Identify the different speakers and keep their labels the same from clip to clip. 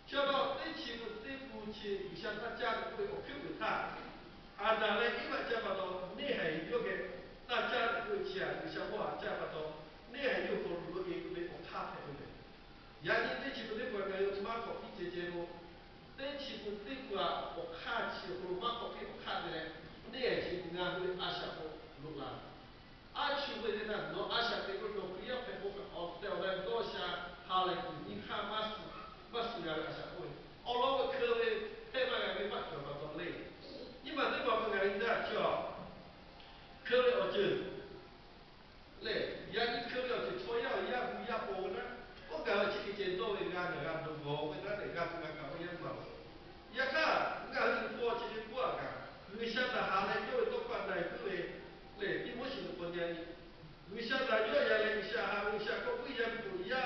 Speaker 1: 叫到这起步这步去，你像大家会我看不他，啊，当然因为这把刀，你还有个大家会去啊，你像我这把刀，你还有个路一个我卡牌的，然后这起步这步个有马口一节节路，这起步这步啊，我卡起我马口给我卡的嘞，你还是俺会阿下我路啦。阿去为的那罗阿下这个罗不要陪我哦，在我们多下哈来你看马斯呀阿下会，哦罗个科位配嘛个没法做到到嘞，你把这个个人家叫科位我就嘞，人家科位就错要不要波呢？我讲我去见到人家都我跟他人家不敢搞不一样嘛，也看人家是过去的过个，你现在哈来就都关来各位。嘞，你我是个年，你现在要要来下哈，你下个不一样不一样，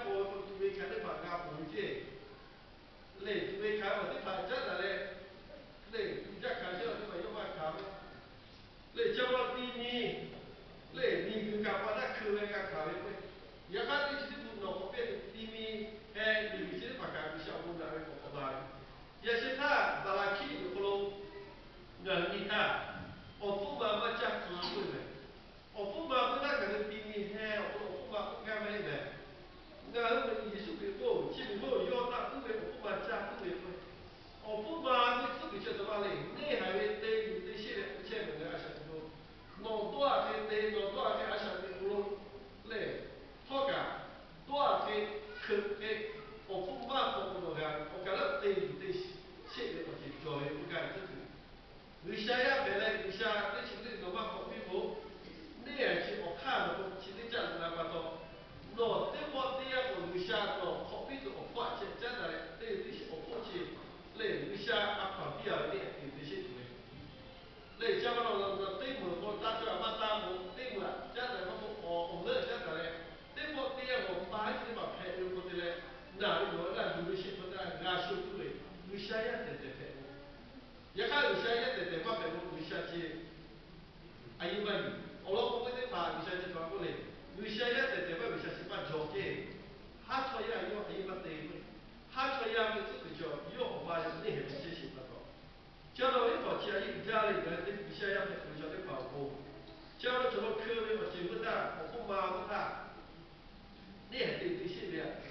Speaker 1: 我就会看你把家不接，嘞，就会看我的牌子的嘞，嘞，你家看见你们要买看，嘞，叫我弟弟，嘞，你跟家把那客人家看的会，也看你这不弄不变弟弟，哎，你这把家不小不拿来不拿，也是他把他气就不弄，让你他。我父妈不讲智慧的，我父妈不那可能比你嗨，我父妈不干没的，那我艺术给我，基本我要那不为我父妈讲不为会，我父妈你自己晓得嘛嘞，你还会对对些的不见得阿想多，弄多少个对，弄多少个阿想的不弄嘞，好个多少个可给我父妈不弄个，我感觉对对些的我就教育不干这个。为啥呀？本来为啥这现在罗马口碑不？你也去我看了，现在这样子来把到，喏，这波这样我为啥喏口碑都我发现，真的嘞，这些我过去，嘞为啥阿旁边啊点有这些东西？嘞，加上了对门我打出来嘛打门对门，真的我们真的嘞，这波这样我发现把拍有过的嘞，那我那有些不得俺修不对，为啥呀？对拍。也看有些也得得把北部有些去，啊因为我老婆在打有些去传过来，有些也得得把有些去把交给，他出来有哎把对不，他出来没这个叫有把那些东西行不到，叫到一跑起来一家里人对有些也得有些的保护，叫到这个科位我记不得，我不妈不他，你还得这些的。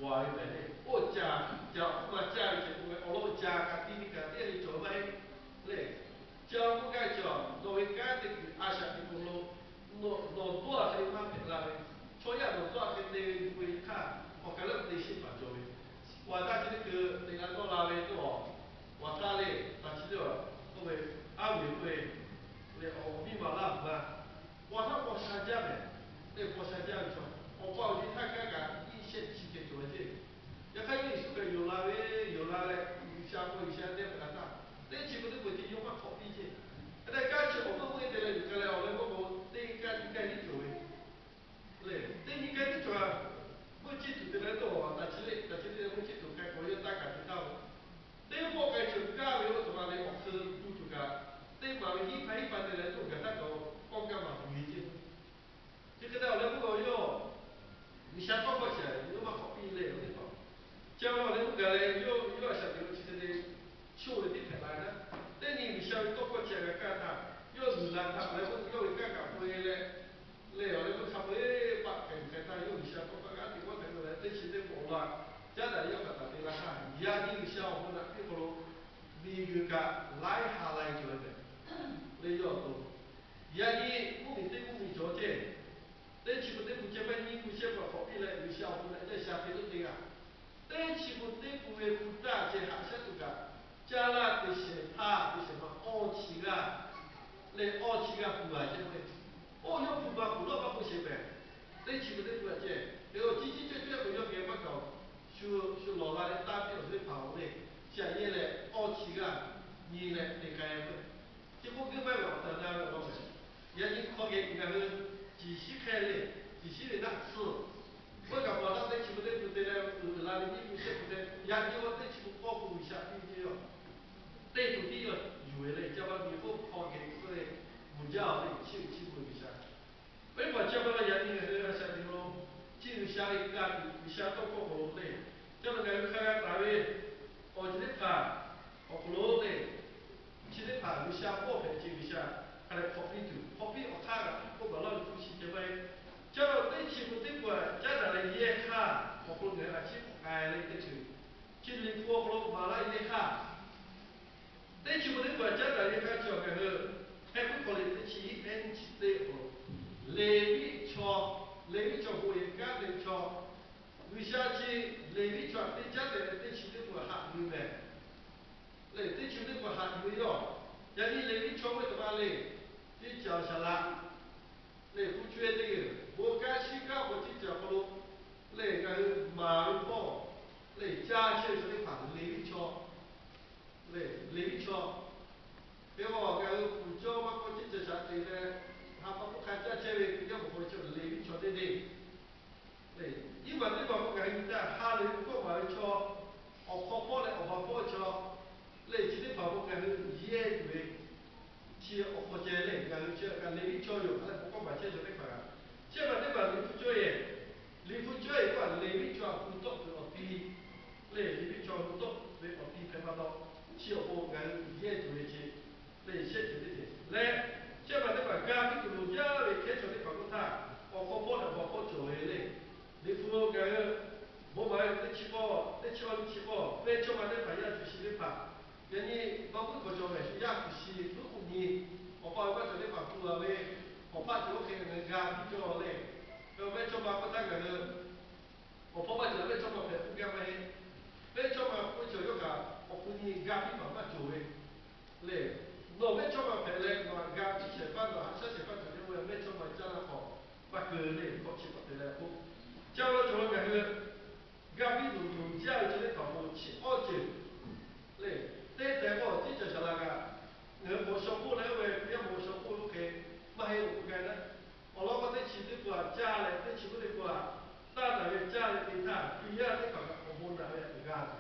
Speaker 1: 话你咧，我家不嘛家以前我老家家弟弟家爹你做咩咧？叫不该叫，作为家的阿下的公路，多少可以买回来的，所以多少可以会看，我可能得先把做的。我大这个那个多拉的多，我大嘞，但是了，各位阿伟会，那我密码那嘛，我参加的，那我参加一场，我报的他刚刚一线去给做的。要看你是个有拉嘞，有拉嘞，下过一下那不干啥，那基本都不得用嘛考虑去。那干起我们问的嘞，个来我们我那干你做的，嘞，那你干你做啊？我记住的来多啊，但是我记住该我要大概知道。那我该就干为我什么嘞？我是不做干，那嘛一般的人做干那个光干嘛不理解。这个到了不够用，你想包括起来，你嘛好比嘞，我跟你讲。将来你不干嘞，又要想这个其实嘞，修的地太难了。那你不想多过钱个干他，要是让他来我要干干不嘞，嘞哦，你不他不把干他又不想多把干的，我这个人这现在过了，将来要把他给他看，你呀你想我那比如你个来下来做的，你要多，呀你我们对我们做的。但是不得不接班，你不写不好比来，有小户来在下边都对啊。但是不得不为不大这下下都个，加拿这些他这些么傲气啊，来傲气啊不啊这回，哦要不嘛不那么不行呗。但是不得不这，然后积极就不要给么搞，就老大的大表是跑的，像你嘞傲气啊，你嘞得改不，结果跟外面在那个老板，人家考给你看是。机器开的，机器的那吃，我讲我那在起不得不得来，那里你不是不得，压你我在起不保护一下，必须要，对土地要有嘞，叫我以后跑给这个物价的起步一下，为嘛叫我压你那个啥的咯？进入下一个你下到过后嘞，叫那个看大卫，我今天爬，我不落的，今天爬有下坡平就有下，还来坡比度，坡比我看了，不管老夫妻这位，叫对起不对过，叫那来也看，我不能阿起哎来对去，今天坡不落马拉也看，对起不对过，叫那也看叫个个，还不可能对起，N 起对不，雷比桥，雷比桥不应该雷桥。为啥去雷比川对家的对起的不下雨呗？雷对起的不下雨哟，人家雷比川为什么雷？你脚下来，雷不觉得，我干去干我就脚不路，雷个马路跑，雷加起就得爬雷比川，雷比川，别个个不叫嘛，我就下对嘞，他不看加起来，要不会就雷比川的嘞。对，因为这个不讲你在哈雷不买车，我跑跑嘞，我跑车，嘞今天跑步讲也对，去我这嘞，讲去讲雷比车有，还不过买车就得快啊。这把这把雷不追耶，雷不追一个雷比车不多就比，嘞雷比车不多，嘞我比拍不到，去我讲也对去，嘞先就得点，嘞这把这把家比如家里开车的跑步他，我跑嘞，我跑走嘞。你父个我买你吃饱，你吃饱你吃饱，别吃嘛你白要就是你白，人家包括个叫咩，也不是如果你我包括就你白不啊喂，我怕就给人家比较嘞，别吃嘛不当个，我怕嘛就别吃嘛别不干咩，别吃嘛不就有个，我不你家比嘛做诶，嘞，那别吃嘛别嘞，我家比吃饭了，还吃饭就因为别吃嘛加了好，不够嘞，好吃不得嘞不。叫了做那个，隔壁路途叫这里跑步去二九，嘞，对对我这就是那个，我上步来回不要我上步 OK，没还有不该的，我老婆在起的过家嘞，在起不的过，大那个家里给他，不要的搞个我那个不干，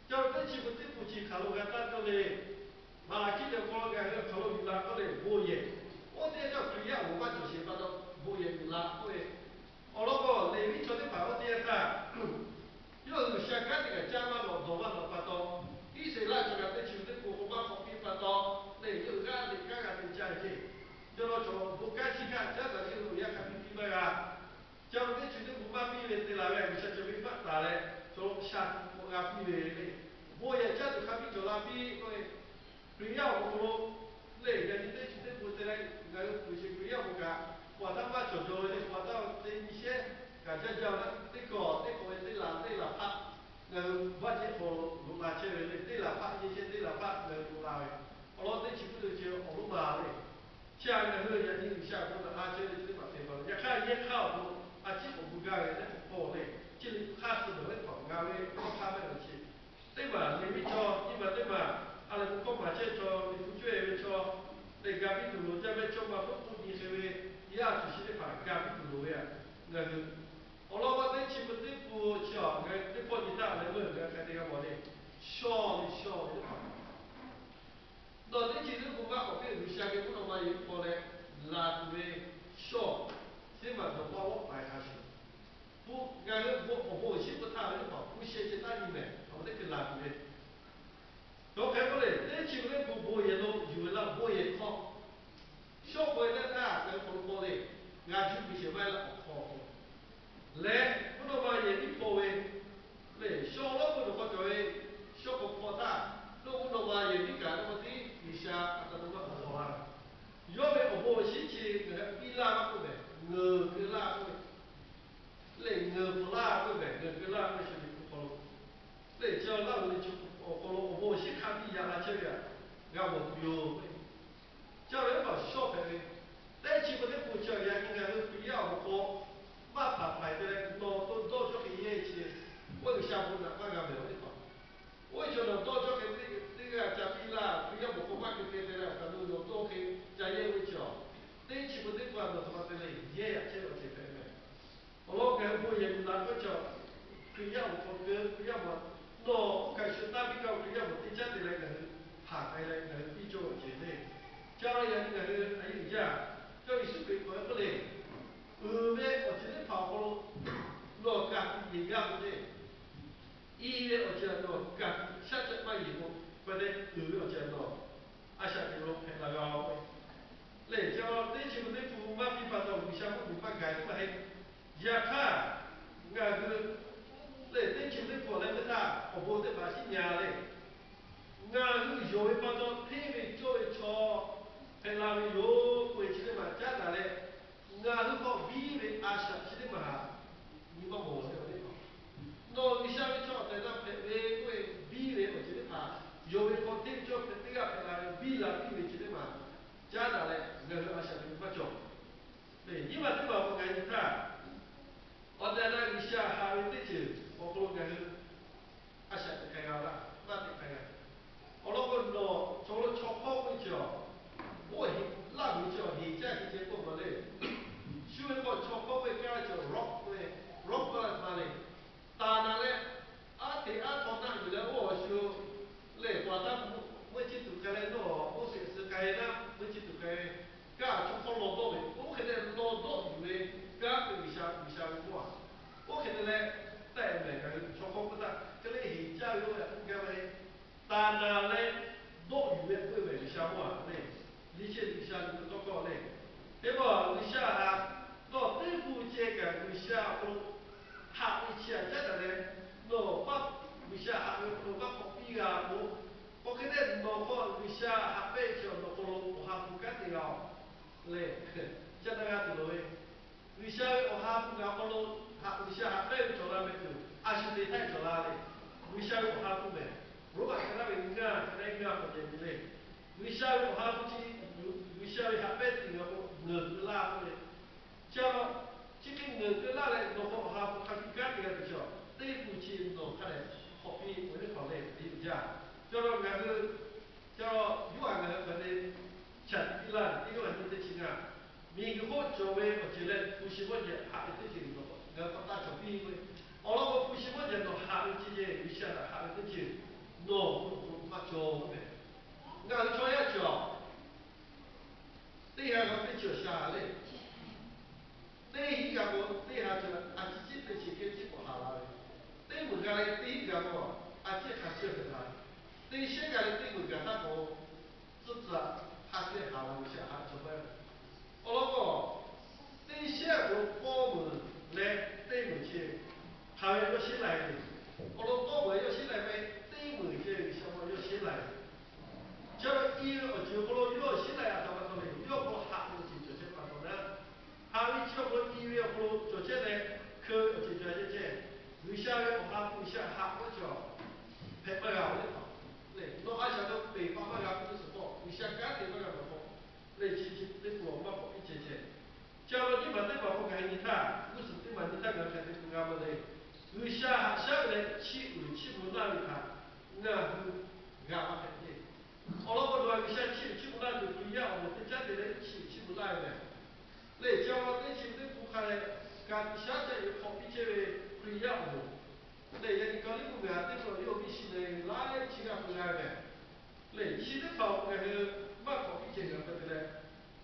Speaker 1: 叫在起不的不去看路个大个嘞，马拉起的过个看路比拉个嘞，我也，我这叫不要我把就是把它我也比拉会。我那个雷米车的跑步店噻，要是想看那个加嘛老多嘛老发多，一些那就个在球的过后嘛旁边发多，那就干的干的加去，就那从不干去干，加上就也看比比嘛个，叫那球的不嘛比的对啦个，你像这边发达嘞，从下我个比的嘞，我也加就看比就那比，对，对呀我说，那个你在球的不得嘞，那个不是对呀我个。我他妈做做的，我到这一些，感觉叫那这个对了拍，我这和罗马车的对了拍，一些对了拍罗马的，我这起不就叫罗马的，下个月人家下过的阿车的这把地方，也看也靠不，啊这不干的那不好的，这里他是不会跑干的，我看不能去，对吧？你们说，你们对吧？阿拉不讲嘛，这说你不觉得说，那个比如这边讲嘛，不你是为。呀，就是的话，家比不多呀，那个，我老婆在起不得不小，那跑你大人们看这个么的，小的跑，那这其实不嘛好比如下个不能嘛有跑嘞，拉出来小，起码都把我摆下去，不，俺们我媳妇她那跑，不写进那里面，我那个拉出来，都开不来，这起不得不也都有了，不也靠。小朋友他跟红包的，俺就不喜欢了，好，来，不能把眼睛破为，来，小老婆的话叫为小个破大，那不能把眼睛干那么低，一下那么好啊。要不我先去那个比拉过来，跟拉过来，来不拉过来，跟拉过来是不好了。来，叫拉过来就我先看比呀，那这个，俺我不要。叫人把小孩的，但起不得不叫人应该是不要我马爬排的，到就给业绩，我就下步了，我讲没有的话，我觉得到就给这个加比啦，不要不马给别的了，可能有多给加业务叫，但起不得管到他妈的嘞，也要接到这边来，我老干部也拿个叫，不要我跟不要我，那我感觉那比较不要我对家的来个爬开来个比较简单。叫了人那个还有家，叫你是鬼回不来，后面我今天跑过路，老干也干不对，医院我讲喏，干下只买以后，或者有我讲喏，啊下就落平了个。嘞，叫对起不对付，嘛比巴到为啥不明白改嘛还，亚卡，俺个，嘞对起不对付来不他，我不得把心伢嘞，俺个有一巴到特别做一撮，还拉个有过去的嘛，加拿嘞，俺个靠比为阿啥去的嘛，你把我这个地方，那为啥为错在那为为比为我去的嘛，有一靠对做这个还拉比啦比为去的嘛。加拿嘞，那个阿啥子不叫？对，你嘛对吧？我讲你看，我在那里下还有这些，我讲那个阿啥子开个啦，那得开个。我那个喏，除了炒泡会叫，我那会叫，现在这些不么嘞？所以我炒泡会叫叫 rock 会，rock 过来嘛嘞？但那嘞，阿对阿头那有的我说，嘞，我他我去读开嘞喏，我是开那，我去读开。噶就靠劳动的，我现在劳动有的，噶为啥我？我现在嘞，带那个出口不大，这里现在有的应该为，但那嘞，落雨的会为啥我嘞？以前为啥你不做过嘞？对不？为啥啊？那政府这个为啥我下一次啊，这个嘞，那把为啥下那把货币啊，我现在那个为啥下辈子那个我下不干的哦？嘞，这大家知道嘞。为啥我哈不搞不咯？哈为啥哈没做那么久？阿是得太做那嘞。为啥我哈不没？如果看到人家，看到人家不见的嘞。为啥我哈不去？为啥哈没定个我拉不嘞？叫这个我拉嘞，我哈不看干这个叫，对不起，我看嘞，好比我的好嘞，对不对啊？叫那个叫有俺个可能。像伊拉这个问题的情啊，每个好作为我觉得不是我的下一个节目，我大小比因为，我那个不是我的no下一个节目，下一个节目，no 不做的，俺做要做，这下我得做下来，这一个我这下就啊自己的去给结果下来的，这我讲嘞第一个我啊这还是很难，这现在的这我讲他我，是指还是下来一下还做不了。我那个这些个部门来对目前还有一个新来的，我那部门要新来没？对目前什么要新来的？叫一我就不咯，要新来啊，怎么说呢？要不下午就做些办公呢？下午叫不一月不咯，做些呢？去就做些些，为啥要下午下我叫拍不了的？对，那按照都北方那个不是好，你香港的那个不好。那我们不一切切，假如你把对方不给你看，为什么对方你看个看的不干么嘞？有下个人气不那里看，那是干嘛看的？好了，我说你下气不那就不一样，我们家里人气不那的，那假如那气不看嘞，干下家有好比这个不一样的，那人家你不干，对不？有必须的，来气个不来的，那气的跑那个蛮好比这个不得嘞。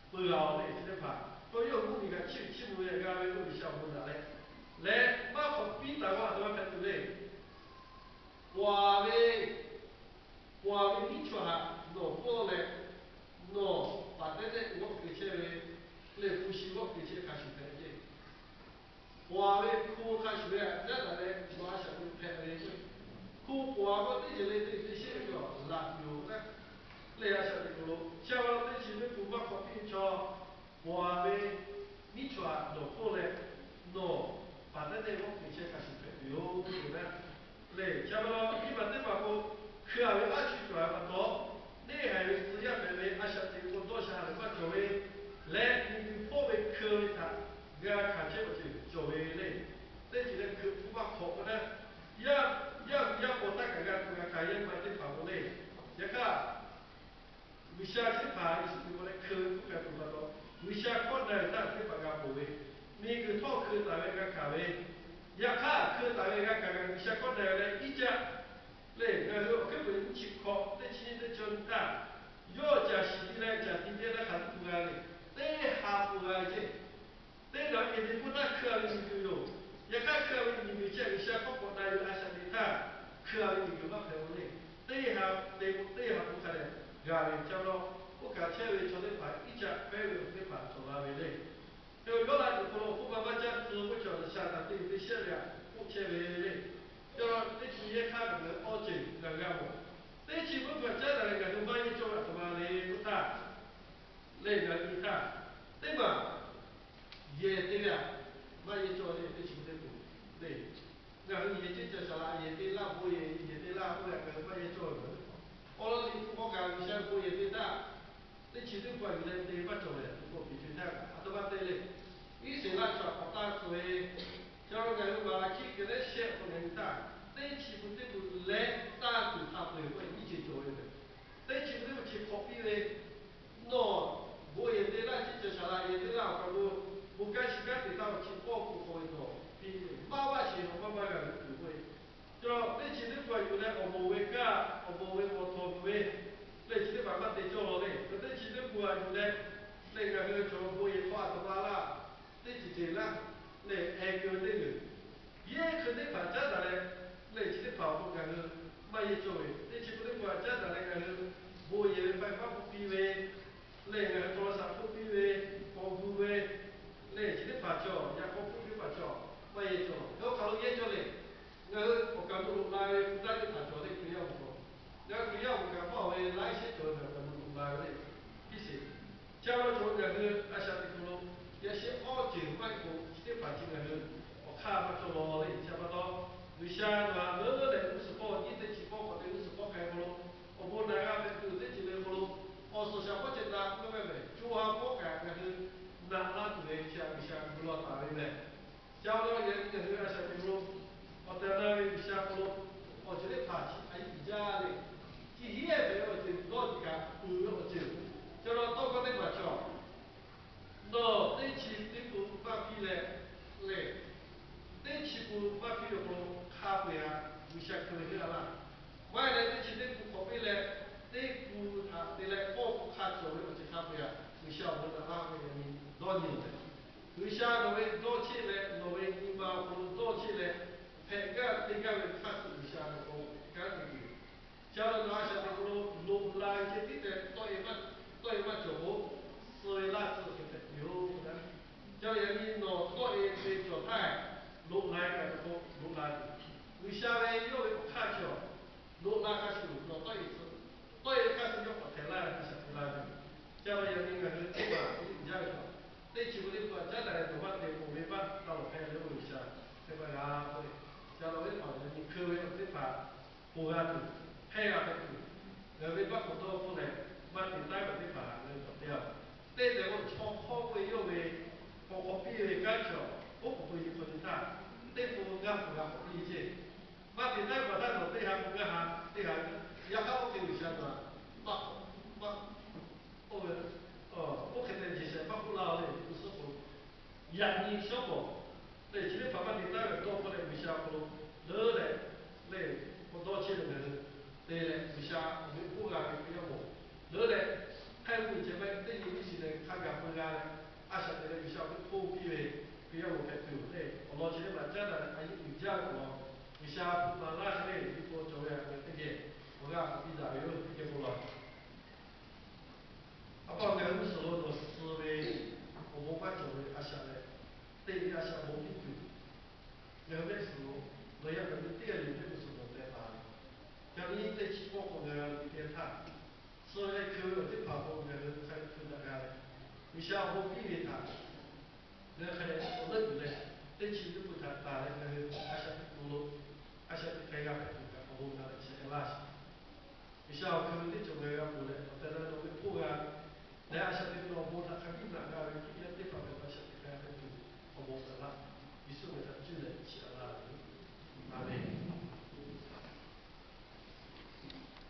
Speaker 1: 不要嘞，这个怕，不要我们个气不也干为我们小伙子嘞，来，马可比大话多少分钟嘞？话为你说哈，弄过来，弄把这个我给起来，来呼吸我给起开始拍的，话为哭开始来，再来嘞，马上就拍的去，哭话我这些嘞这些个拉有呢。那样晓得个咯，像我这前面不把口边叫，话为你说弄过来，弄把那个我给些开始拍，有呢，嘞，像我一般对吧个，去阿位阿去做不多，你还有事业范围，阿晓得我多下来把作为，来你破为去为他，俺看起我就作为嘞，这几个去不把考过呢，要我大概俺看也蛮得把握嘞，一个。为啥去爬？是因为科不该不到，为啥困难上去把它补位？每个套科单位个价位，一卡科单位个价位，为啥困难嘞？一家，嘞，然后根本情况，这钱的准大，要加息的嘞，加低的嘞还是不安的，这还不安的，这个一定不能科里面就有，一看科里面就这个小包包那有二十来套。下不看的，家里叫咯，我感车位从那排一家百位那排从那边嘞，就原来就说我爸爸家住不叫的下他对对线了，不车位嘞，就那企业看个保证那个么，那基本上家的那个都买一种什么嘞不大，嘞个一大，对吧？也对了，买一种嘞，那基本不对。然后也就叫啥，也对那不也对那不那个买一种的。我老是我讲像我也对大，你其实关于的对不做的，我必须那个，啊都不对嘞。以前那叫不大做的，叫那个把去给那写不能大，那其实对不来大就他不会一起做的，那其实不去 copy 的，喏，我也对那去叫啥，也对那个不干时间对到去保护好一个，比妈妈去妈妈个不会。就你前头关于咧，我无会家，我无会我托会，你前头慢慢地做落嚟，嗰啲前头关于咧，你个去做无嘢花同埋啦，你直接啦，你下叫呢个，也肯定把家的咧，你前头跑步个去买嘢做嘅，你前头把家的咧个去无嘢办法不必为，你个多少不必为，我不为，你前头把做，也我不必把做，买嘢做，我考虑嘢做嚟。我感觉来不但就他做的不要我，那不要我感觉为来些做的感觉来的，必须。假如做那个阿啥的可能，也是澳洲外国这发展那个，我看不做咯的，差不多。为啥嘛？那个人50%，你得几包或者50%开不咯？我不那个的，就这几个不咯？我说想不简单，不妹妹，就话不干那个，那对像不落大的嘞。假如人那个阿啥的不咯？我在那里下不咯，我觉得爬起还比较的，第一没有就老几个我就，叫他多个那个叫，那那期那个马匹嘞，嘞，那期不马匹的不咖啡啊，有些可以啦，外来那期那个咖啡嘞，那个他那来保护咖啡的这咖啡啊，有些我们那个人老牛的。有些那位早起来，那位你妈不早起来，拍个那个位开始有些那个干这个，假如那些那个路来这地的到一半脚步，所以那是现在有的，假如你弄到一个状态，路来个那个路来，有些位有位不看脚，路来开始弄到一次，到一开始要不太来，就是不来的，假如你那个对吧，你这样说。那基本的话，家来做饭的我没办到了拍了一下，对吧？啊，对，假如你跑的你科位这把不安的，拍啊的，那没办法多过来，把你带个这把那个掉，但是我超好会有为，我比为干巧，我不会说的他，那不干不干不理解，把你带过来了，对下不干哈，对下，也好我给你想嘛，把。我肯定就是把不老的，不是说，养你小宝，对，今天爸爸你那个多过来为啥不咯？热嘞，嘞，我多起来了，对嘞，为啥我们不干的不要我？热嘞，太会这边对你是嘞，看看不干嘞，阿晓得嘞，为啥不破壁嘞？不要我开对不对？我老起来把家的还有有家的咯，为啥不把那些嘞，你给我做呀？这个，我讲比咋有这个不咯？阿爸我们说了多思维，我们把作为阿下来，对阿下我们对，然后那时候我要跟你店里这个时候在打的，像你在起包括个电塔，所以客户这跑步那个还是那个，你像我避免他，那还我那个嘞，这其实不谈打的那个阿下的公路，阿下的开个我们那个些垃圾。你像我们这种的要过来，在那种的破啊，那下的老婆他肯定那个